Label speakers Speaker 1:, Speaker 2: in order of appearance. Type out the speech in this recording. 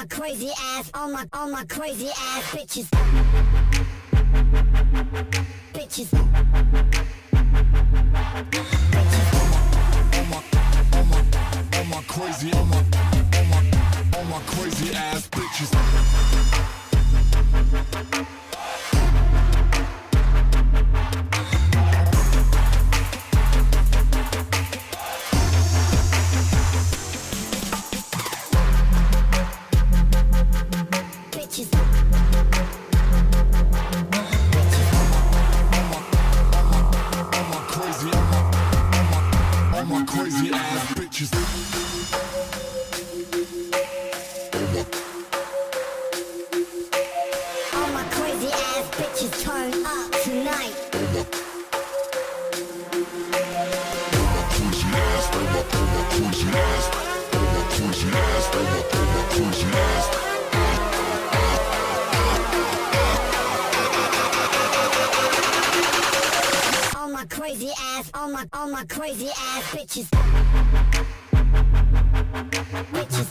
Speaker 1: crazy ass, all my crazy ass bitches. Bitches.
Speaker 2: Crazy, all my crazy ass bitches.
Speaker 1: Bitches.
Speaker 2: All my crazy ass bitches.
Speaker 1: All my crazy ass bitches turn up tonight.
Speaker 2: Crazy ass, all my crazy ass, all my crazy ass, all my crazy ass.
Speaker 1: All my crazy ass, all my crazy ass bitches. Bitches.